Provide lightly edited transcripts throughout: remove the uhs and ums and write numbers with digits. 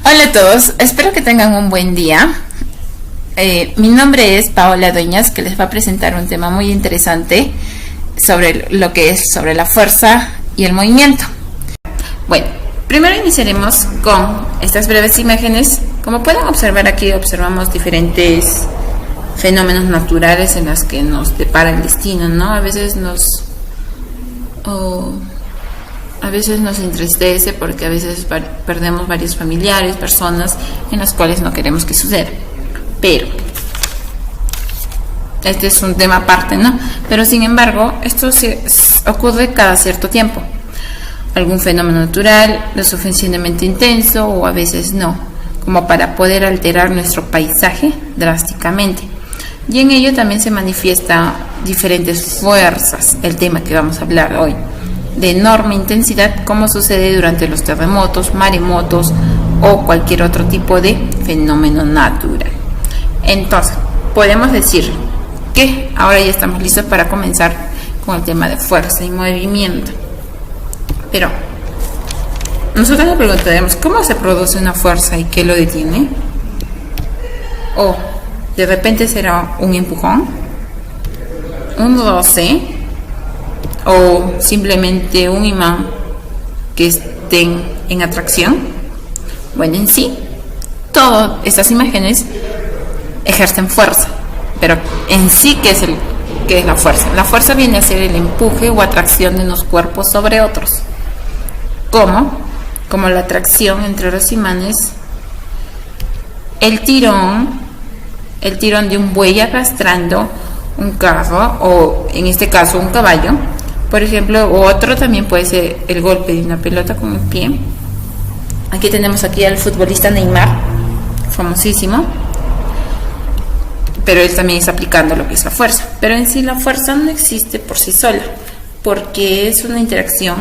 Hola a todos, espero que tengan un buen día. Mi nombre es Paola Dueñas, que les va a presentar un tema muy interesante sobre lo que es sobre la fuerza y el movimiento. Bueno, primero iniciaremos con estas breves imágenes. Como pueden observar aquí, observamos diferentes fenómenos naturales en los que nos depara el destino, ¿no? A veces nos entristece porque a veces perdemos varios familiares, personas en las cuales no queremos que suceda. Pero este es un tema aparte, ¿no? Pero sin embargo, esto ocurre cada cierto tiempo. Algún fenómeno natural, lo suficientemente intenso o a veces no, como para poder alterar nuestro paisaje drásticamente. Y en ello también se manifiestan diferentes fuerzas, el tema que vamos a hablar hoy, de enorme intensidad, como sucede durante los terremotos, maremotos o cualquier otro tipo de fenómeno natural. Entonces, podemos decir que ahora ya estamos listos para comenzar con el tema de fuerza y movimiento. Pero nosotros nos preguntaremos, ¿cómo se produce una fuerza y qué lo detiene? ¿O de repente será un empujón, un roce, o simplemente un imán que estén en atracción? Bueno, en sí, todas estas imágenes ejercen fuerza, pero en sí, ¿qué es la fuerza? La fuerza viene a ser el empuje o atracción de unos cuerpos sobre otros. ¿Cómo? Como la atracción entre los imanes, el tirón de un buey arrastrando un carro, o en este caso un caballo, por ejemplo, o otro también puede ser el golpe de una pelota con el pie. Aquí tenemos al futbolista Neymar, famosísimo, pero él también está aplicando lo que es la fuerza. Pero en sí la fuerza no existe por sí sola, porque es una interacción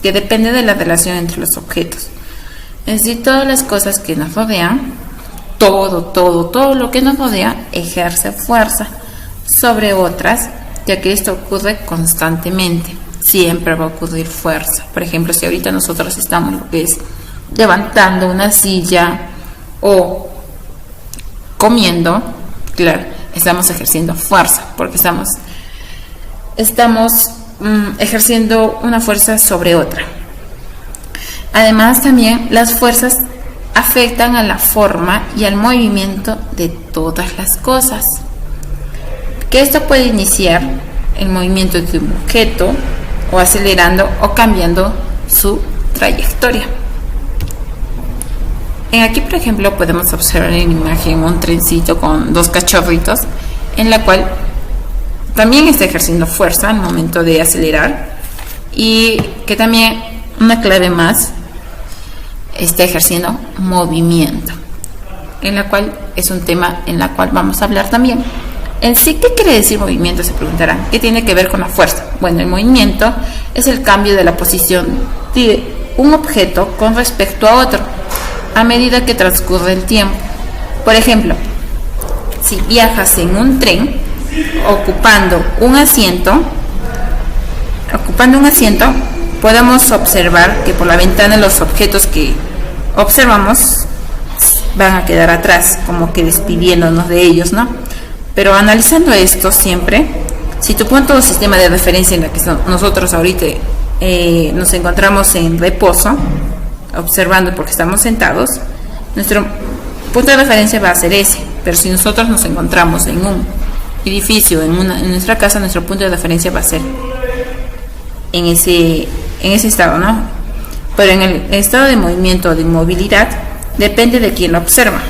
que depende de la relación entre los objetos. Es decir, todas las cosas que nos rodean, todo lo que nos rodea ejerce fuerza sobre otras, ya que esto ocurre constantemente. Siempre va a ocurrir fuerza. Por ejemplo, si ahorita nosotros estamos lo que es levantando una silla o comiendo, claro, estamos ejerciendo fuerza, porque estamos ejerciendo una fuerza sobre otra. Además, también las fuerzas afectan a la forma y al movimiento de todas las cosas. Que esto puede iniciar el movimiento de un objeto, o acelerando o cambiando su trayectoria. Aquí, por ejemplo, podemos observar en imagen un trencito con dos cachorritos, en la cual también está ejerciendo fuerza al momento de acelerar, y que también, una clave más, está ejerciendo movimiento, en la cual es un tema en la cual vamos a hablar también. En sí, ¿qué quiere decir movimiento? Se preguntarán. ¿Qué tiene que ver con la fuerza? Bueno, el movimiento es el cambio de la posición de un objeto con respecto a otro a medida que transcurre el tiempo. Por ejemplo, si viajas en un tren ocupando un asiento, podemos observar que por la ventana los objetos que observamos van a quedar atrás, como que despidiéndonos de ellos, ¿no? Pero analizando esto siempre, si tu punto de sistema de referencia en la que nosotros ahorita nos encontramos en reposo, observando porque estamos sentados, nuestro punto de referencia va a ser ese. Pero si nosotros nos encontramos en un edificio, en nuestra casa, nuestro punto de referencia va a ser en ese estado, ¿no? Pero en el estado de movimiento o de movilidad depende de quién lo observa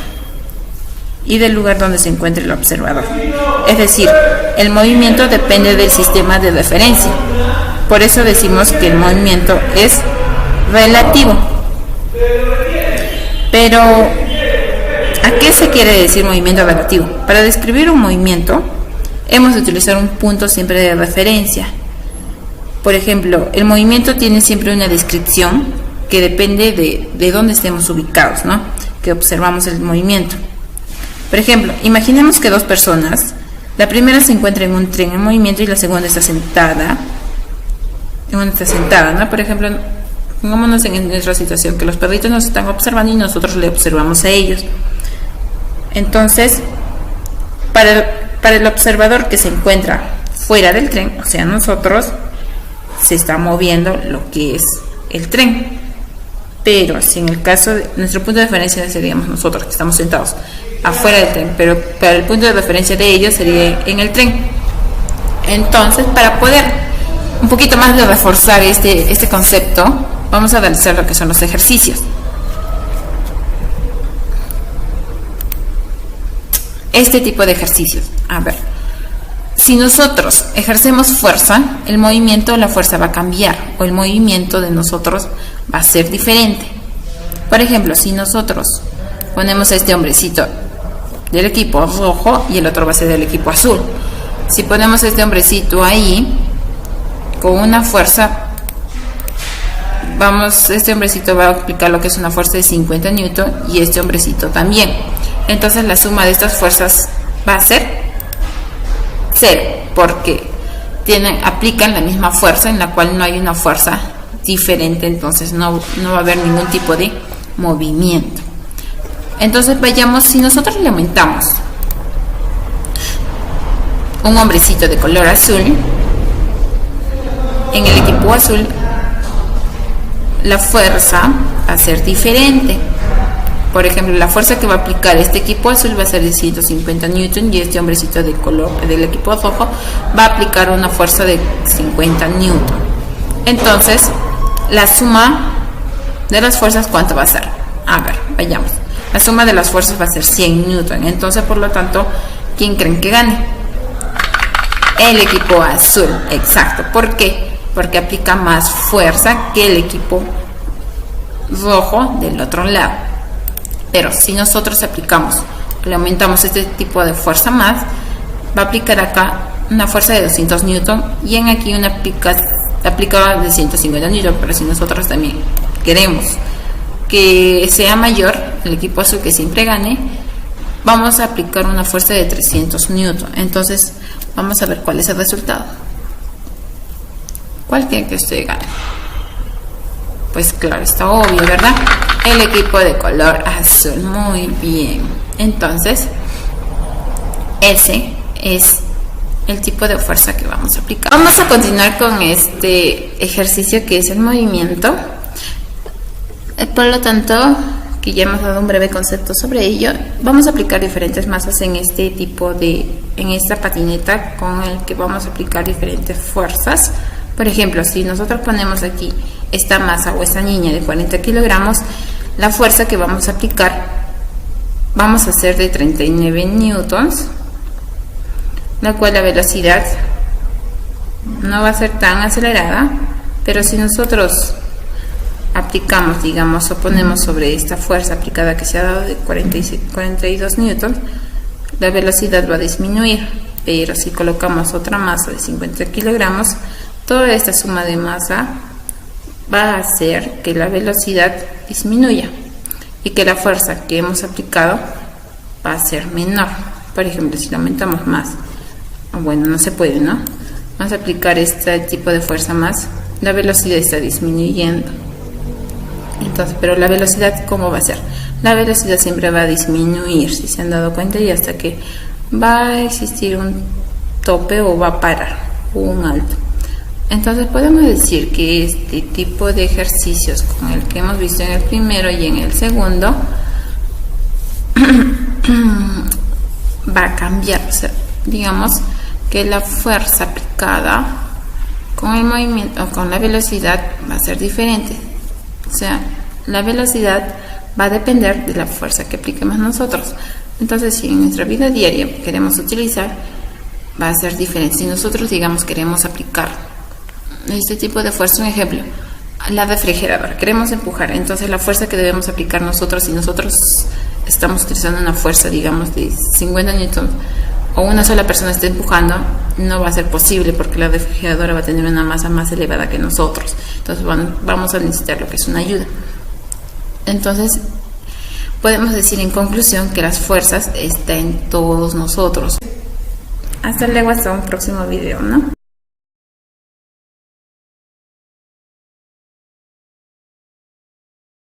y del lugar donde se encuentre el observador. Es decir, el movimiento depende del sistema de referencia. Por eso decimos que el movimiento es relativo. Pero, ¿a qué se quiere decir movimiento relativo? Para describir un movimiento, hemos de utilizar un punto siempre de referencia. Por ejemplo, el movimiento tiene siempre una descripción que depende de dónde estemos ubicados, ¿no? Que observamos el movimiento. Por ejemplo, imaginemos que dos personas, la primera se encuentra en un tren en movimiento y la segunda está sentada, ¿no? Por ejemplo, Pongámonos en nuestra situación, que los perritos nos están observando y nosotros le observamos a ellos. Entonces, para el observador que se encuentra fuera del tren, o sea, nosotros, se está moviendo lo que es el tren. Pero si en el caso de nuestro punto de referencia seríamos nosotros, que estamos sentados afuera del tren, pero para el punto de referencia de ellos sería en el tren. Entonces, para poder un poquito más de reforzar este concepto, vamos a analizar lo que son los ejercicios. Este tipo de ejercicios. A ver, si nosotros ejercemos fuerza, el movimiento de la fuerza va a cambiar, o el movimiento de nosotros va a ser diferente. Por ejemplo, si nosotros ponemos a este hombrecito del equipo rojo y el otro va a ser del equipo azul. Si ponemos a este hombrecito ahí, con una fuerza, este hombrecito va a aplicar lo que es una fuerza de 50 newton y este hombrecito también. Entonces la suma de estas fuerzas va a ser 0, porque aplican la misma fuerza, en la cual no hay una fuerza diferente, entonces no va a haber ningún tipo de movimiento. Entonces vayamos, si nosotros le aumentamos un hombrecito de color azul, en el equipo azul la fuerza va a ser diferente. Por ejemplo, la fuerza que va a aplicar este equipo azul va a ser de 150 newton y este hombrecito de color del equipo rojo va a aplicar una fuerza de 50 newton. Entonces, la suma de las fuerzas, ¿cuánto va a ser? A ver, vayamos. La suma de las fuerzas va a ser 100 newton. Entonces, por lo tanto, ¿quién creen que gane? El equipo azul, exacto. ¿Por qué? Porque aplica más fuerza que el equipo rojo del otro lado. Pero si nosotros le aumentamos este tipo de fuerza más, va a aplicar acá una fuerza de 200 newton y en aquí una aplicada de 150 newton. Pero si nosotros también queremos que sea mayor, el equipo azul que siempre gane, vamos a aplicar una fuerza de 300 newton. Entonces vamos a ver cuál es el resultado. ¿Cuál quiere que usted gane? Pues claro, está obvio, ¿verdad? El equipo de color azul. Muy bien. Entonces, ese es el tipo de fuerza que vamos a aplicar. Vamos a continuar con este ejercicio que es el movimiento. Por lo tanto, que ya hemos dado un breve concepto sobre ello, vamos a aplicar diferentes masas en esta patineta con el que vamos a aplicar diferentes fuerzas. Por ejemplo, si nosotros ponemos aquí esta masa o esta niña de 40 kilogramos, la fuerza que vamos a aplicar vamos a hacer de 39 newtons, la cual la velocidad no va a ser tan acelerada, pero si nosotros aplicamos, digamos, o ponemos sobre esta fuerza aplicada que se ha dado de 42 newtons, la velocidad va a disminuir. Pero si colocamos otra masa de 50 kilogramos, toda esta suma de masa va a hacer que la velocidad disminuya y que la fuerza que hemos aplicado va a ser menor. Por ejemplo, si lo aumentamos más, bueno, no se puede, ¿no? Vamos a aplicar este tipo de fuerza más, la velocidad está disminuyendo. Entonces, pero la velocidad, ¿cómo va a ser? La velocidad siempre va a disminuir, si se han dado cuenta, y hasta que va a existir un tope o va a parar, o un alto. Entonces podemos decir que este tipo de ejercicios, con el que hemos visto en el primero y en el segundo, va a cambiar. O sea, digamos que la fuerza aplicada con el movimiento o con la velocidad va a ser diferente. O sea, la velocidad va a depender de la fuerza que apliquemos nosotros. Entonces, si en nuestra vida diaria queremos utilizar, va a ser diferente. Si nosotros, digamos, queremos aplicar este tipo de fuerza, un ejemplo, la refrigeradora, queremos empujar, entonces la fuerza que debemos aplicar nosotros, si nosotros estamos utilizando una fuerza, digamos, de 50 newtons, o una sola persona está empujando, no va a ser posible porque la refrigeradora va a tener una masa más elevada que nosotros. Entonces vamos a necesitar lo que es una ayuda. Entonces podemos decir en conclusión que las fuerzas están en todos nosotros. Hasta luego, hasta un próximo video, ¿no?